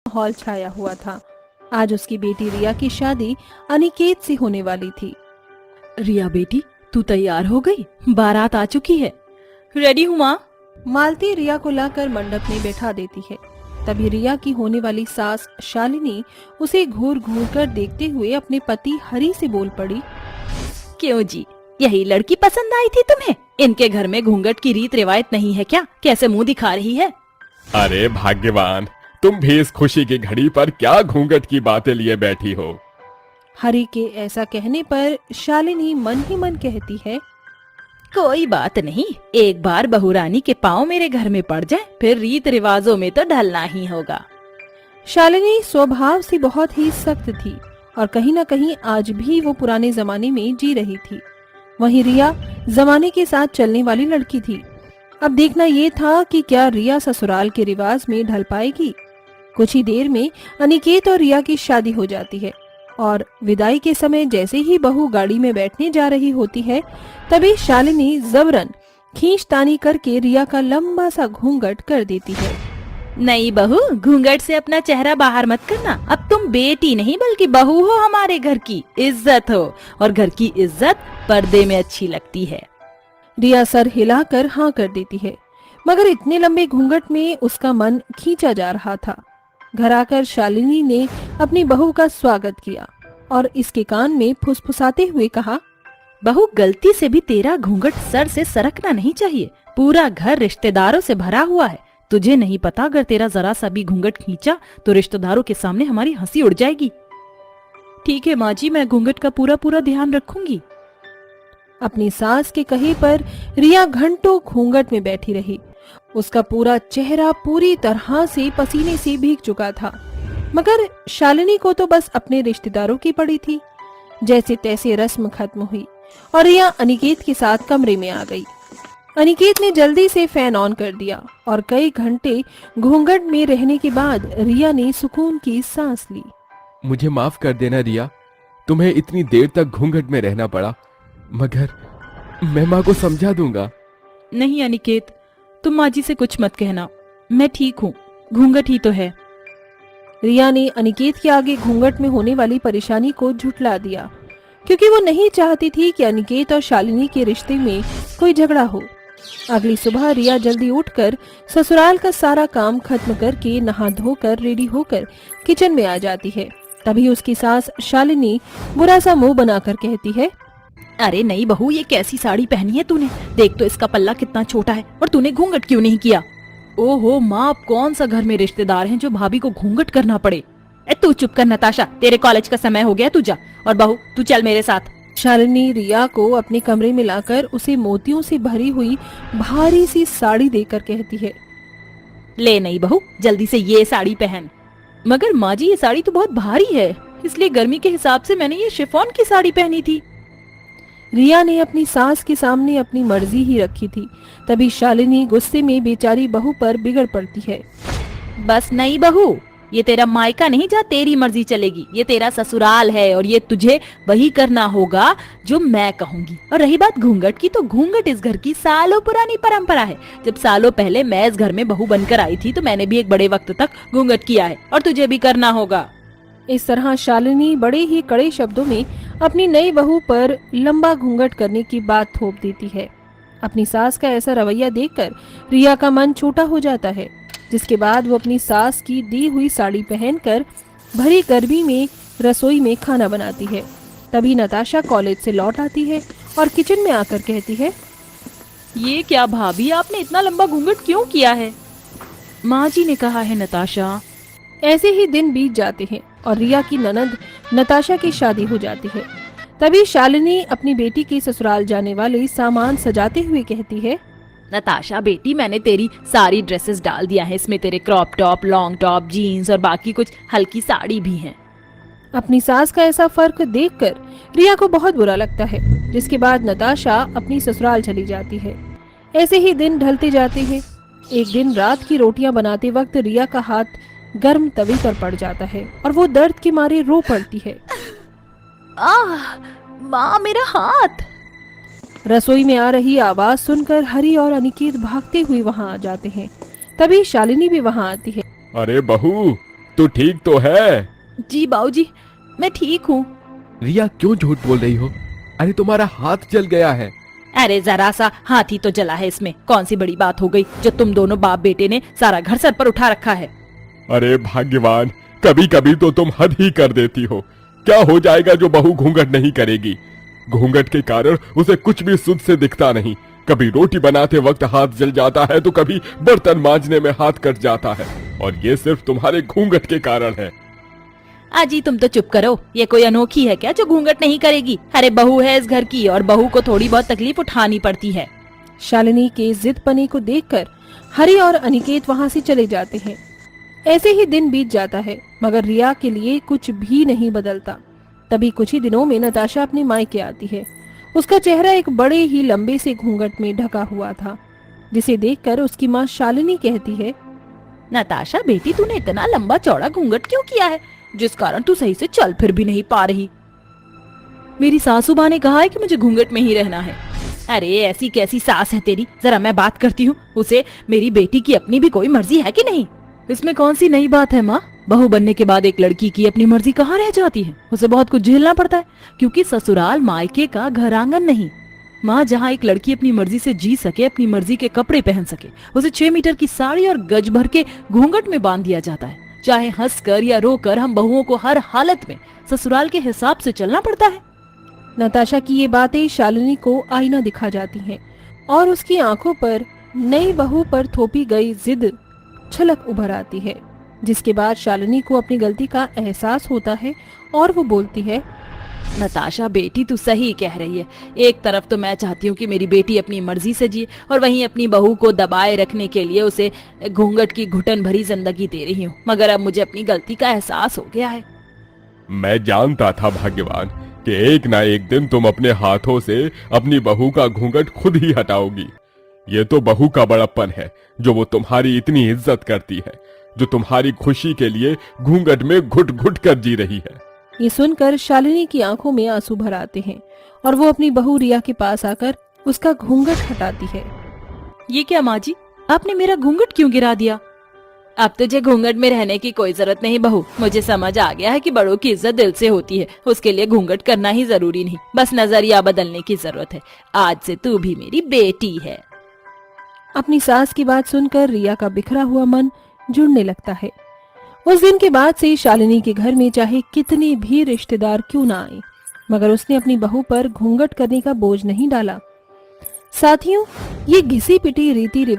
माहौल छाया हुआ था। आज उसकी बेटी रिया की शादी अनिकेत से होने वाली थी। रिया बेटी, तू तैयार हो गई? बारात आ चुकी है। रेडी हूँ माँ। मालती रिया को लाकर मंडप में बैठा देती है। तभी रिया की होने वाली सास शालिनी उसे घूर घूर कर देखते हुए अपने पति हरि से बोल पड़ी। क्यों जी, यही लड़की पसंद आई थी तुम्हें? इनके घर में घूंघट की रीत रिवायत नहीं है क्या? कैसे मुंह दिखा रही है? अरे भाग्यवान, तुम भी इस खुशी की घड़ी पर क्या घूंघट की बातें लिए बैठी हो। हरि के ऐसा कहने पर शालिनी मन ही मन कहती है, कोई बात नहीं, एक बार बहुरानी के पाँव मेरे घर में पड़ जाए, फिर रीत रिवाजों में तो ढलना ही होगा। शालिनी स्वभाव से बहुत ही सख्त थी और कहीं न कहीं आज भी वो पुराने जमाने में जी रही थी। वहीं रिया जमाने के साथ चलने वाली लड़की थी। अब देखना ये था कि क्या रिया ससुराल के रिवाज में ढल पाएगी। कुछ ही देर में अनिकेत और रिया की शादी हो जाती है और विदाई के समय जैसे ही बहू गाड़ी में बैठने जा रही होती है, तभी शालिनी जबरन खींचतानी करके रिया का लंबा सा घूंघट कर देती है। नहीं बहू, घूंघट से अपना चेहरा बाहर मत करना। अब तुम बेटी नहीं बल्कि बहू हो, हमारे घर की इज्जत हो, और घर की इज्जत पर्दे में अच्छी लगती है। रिया सर हिलाकर हाँ कर देती है, मगर इतने लंबे घूंघट में उसका मन खींचा जा रहा था। घर आकर शालिनी ने अपनी बहू का स्वागत किया और इसके कान में फुसफुसाते हुए कहा, बहू, गलती से भी तेरा घूंघट सर से सरकना नहीं चाहिए। पूरा घर रिश्तेदारों से भरा हुआ है। तुझे नहीं पता, अगर तेरा जरा सा भी घूंघट खींचा तो रिश्तेदारों के सामने हमारी हंसी उड़ जाएगी। ठीक है माँ जी, मैं घूंघट का पूरा पूरा ध्यान रखूंगी। अपनी सास के कहे पर रिया घंटों घूंघट में बैठी रही। उसका पूरा चेहरा पूरी तरह से पसीने से भीग चुका था, मगर शालिनी को तो बस अपने रिश्तेदारों की पड़ी थी। जैसे तैसे रस्म खत्म हुई और रिया अनिकेत के साथ कमरे में आ गई। अनिकेत ने जल्दी से फैन ऑन कर दिया और कई घंटे घूंघट में रहने के बाद रिया ने सुकून की सांस ली। मुझे माफ कर देना रिया, तुम्हें इतनी देर तक घूंघट में रहना पड़ा, मगर मैं माँ को समझा दूंगा। नहीं अनिकेत, तुम माँ जी से कुछ मत कहना, मैं ठीक हूँ, घूंघट ही तो है। रिया ने अनिकेत के आगे घूंघट में होने वाली परेशानी को झुठला दिया, क्योंकि वो नहीं चाहती थी कि अनिकेत और शालिनी के रिश्ते में कोई झगड़ा हो। अगली सुबह रिया जल्दी उठकर ससुराल का सारा काम खत्म करके नहा धोकर रेडी होकर किचन में आ जाती है। तभी उसकी सास शालिनी बुरा सा मुंह बनाकर कहती है, अरे नहीं बहू, ये कैसी साड़ी पहनी है तूने? देख तो इसका पल्ला कितना छोटा है, और तूने घूंघट क्यों नहीं किया? ओहो माँ, अब कौन सा घर में रिश्तेदार हैं जो भाभी को घूंघट करना पड़े? तू चुप कर नताशा, तेरे कॉलेज का समय हो गया, तू जा। और बहू तू चल मेरे साथ। शालिनी रिया को अपने कमरे में लाकर उसे मोतियों से भरी हुई भारी सी साड़ी देकर कहती है, ले नहीं बहू, जल्दी से ये साड़ी पहन। मगर माँ जी, ये साड़ी तो बहुत भारी है, इसलिए गर्मी के हिसाब से मैंने ये शिफॉन की साड़ी पहनी थी। रिया ने अपनी सास के सामने अपनी मर्जी ही रखी थी। तभी शालिनी गुस्से में बेचारी बहू पर बिगड़ पड़ती है। बस नहीं बहू, ये तेरा मायका नहीं जहाँ तेरी मर्जी चलेगी, ये तेरा ससुराल है और ये तुझे वही करना होगा जो मैं कहूँगी। और रही बात घूंघट की, तो घूंघट इस घर की सालों पुरानी परंपरा है। जब सालों पहले मैं इस घर में बहू बनकर आई थी तो मैंने भी एक बड़े वक्त तक घूंघट किया है, और तुझे भी करना होगा। इस तरह शालिनी बड़े ही कड़े शब्दों में अपनी नई बहू पर लंबा घूंघट करने की बात थोप देती है। अपनी सास का ऐसा रवैया देखकर रिया का मन छोटा हो जाता है, जिसके बाद वो अपनी सास की दी हुई साड़ी पहनकर भरी गर्मी में रसोई में खाना बनाती है। तभी नताशा कॉलेज से लौट आती है और किचन में आकर कहती है, ये क्या भाभी, आपने इतना लंबा घूंघट क्यों किया है? माँ जी ने कहा है नताशा। ऐसे ही दिन बीत जाते हैं और रिया की ननद नताशा की शादी हो जाती है। तभी शालिनी अपनी बेटी के ससुराल जाने वाले सामान सजाते हुए कहती है, नताशा बेटी, मैंने तेरी सारी ड्रेसेस डाल दिया है, इसमें तेरे crop top, long top, jeans और बाकी कुछ हल्की साड़ी भी हैं। अपनी सास का ऐसा फर्क देखकर रिया को बहुत बुरा लगता है, जिसके बाद नताशा अपनी ससुराल चली जाती है। ऐसे ही दिन ढलते जाते हैं। एक दिन रात की रोटियां बनाते वक्त रिया का हाथ गर्म तवे पर पड़ जाता है और वो दर्द के मारे रो पड़ती है। माँ, मेरा हाथ। रसोई में आ रही आवाज सुनकर हरि और अनिकेत भागते हुए वहां आ जाते हैं। तभी शालिनी भी वहां आती है। अरे बहू, तू ठीक तो है? जी बाबूजी, मैं ठीक हूँ। रिया क्यों झूठ बोल रही हो? अरे तुम्हारा हाथ जल गया है। अरे जरा सा हाथी तो जला है, इसमें कौन सी बड़ी बात हो गई जो तुम दोनों बाप बेटे ने सारा घर सर पर उठा रखा है। अरे भाग्यवान, कभी कभी तो तुम हद ही कर देती हो। क्या हो जाएगा जो बहू घूंघट नहीं करेगी? घूंघट के कारण उसे कुछ भी सुध से दिखता नहीं। कभी रोटी बनाते वक्त हाथ जल जाता है तो कभी बर्तन मांजने में हाथ कट जाता है, और ये सिर्फ तुम्हारे घूंघट के कारण है। आजी तुम तो चुप करो, ये कोई अनोखी है क्या जो घूंघट नहीं करेगी? अरे बहू है इस घर की और बहू को थोड़ी बहुत तकलीफ उठानी पड़ती है। शालिनी के जिद पने को देखकर हरि और अनिकेत वहाँ से चले जाते हैं। ऐसे ही दिन बीत जाता है, मगर रिया के लिए कुछ भी नहीं बदलता। तभी कुछ ही दिनों में नताशा अपने मायके आती है। उसका चेहरा एक बड़े ही लंबे से घूंघट में ढका हुआ था, जिसे देखकर उसकी माँ शालिनी कहती है, नताशा बेटी, तूने इतना लंबा चौड़ा घूंघट क्यों किया है, जिस कारण तू सही से चल फिर भी नहीं पा रही? मेरी सासू माँ ने कहा है कि मुझे घूंघट में ही रहना है। अरे ऐसी कैसी सास है तेरी, जरा मैं बात करती हूँ। उसे मेरी बेटी की अपनी भी कोई मर्जी है कि नहीं? इसमें कौन सी नई बात है माँ? बहू बनने के बाद एक लड़की की अपनी मर्जी कहाँ रह जाती है? उसे बहुत कुछ झेलना पड़ता है, क्योंकि ससुराल मायके का घर आंगन नहीं। माँ, जहाँ एक लड़की अपनी मर्जी से जी सके, अपनी मर्जी के कपड़े पहन सके, उसे 6 मीटर की साड़ी और गज भर के घूंघट में बांध दिया जाता है। चाहे हंसकर या रोकर, हम बहुओं को हर हालत में ससुराल के हिसाब से चलना पड़ता है। नताशा की ये बातें शालिनी को आईना दिखा जाती हैं और उसकी आंखों पर नई बहू पर थोपी गई जिद छलक उभर आती है, जिसके बाद शालिनी को अपनी गलती का एहसास होता है और वो बोलती है, नताशा बेटी, तू सही कह रही है। एक तरफ तो मैं चाहती हूँ कि मेरी बेटी अपनी मर्जी से जिए, और वहीं अपनी बहू को दबाए रखने के लिए उसे घूंघट की घुटन भरी जिंदगी दे रही हूँ। मगर अब मुझे अपनी गलती का एहसास हो गया है। मैं जानता था भाग्यवान कि एक ना एक दिन तुम अपने हाथों से अपनी बहू का घूंघट खुद ही हटाओगी। ये तो बहू का बड़प्पन है जो वो तुम्हारी इतनी इज्जत करती है, जो तुम्हारी खुशी के लिए घूंघट में घुट घुट कर जी रही है। ये सुनकर शालिनी की आंखों में आंसू भर आते हैं और वो अपनी बहू रिया के पास आकर उसका घूंघट हटाती है। ये क्या माँ जी, आपने मेरा घूंघट क्यों गिरा दिया? अब तुझे घूंघट में रहने की कोई जरूरत नहीं बहू। मुझे समझ आ गया है कि बड़ों की इज्जत दिल से होती है, उसके लिए घूंघट करना ही जरूरी नहीं, बस नजरिया बदलने की जरूरत है। आज से तू भी मेरी बेटी है। अपनी सास की बात सुनकर रिया का बिखरा हुआ मन जुड़ने लगता है। उस दिन के बाद से शालिनी के घर में चाहे कितने भी रिश्तेदार क्यों ना आए, मगर उसने अपनी बहू पर घूंघट करने का बोझ नहीं डाला। साथियों, ये घिसी पिटी रीति रिवाज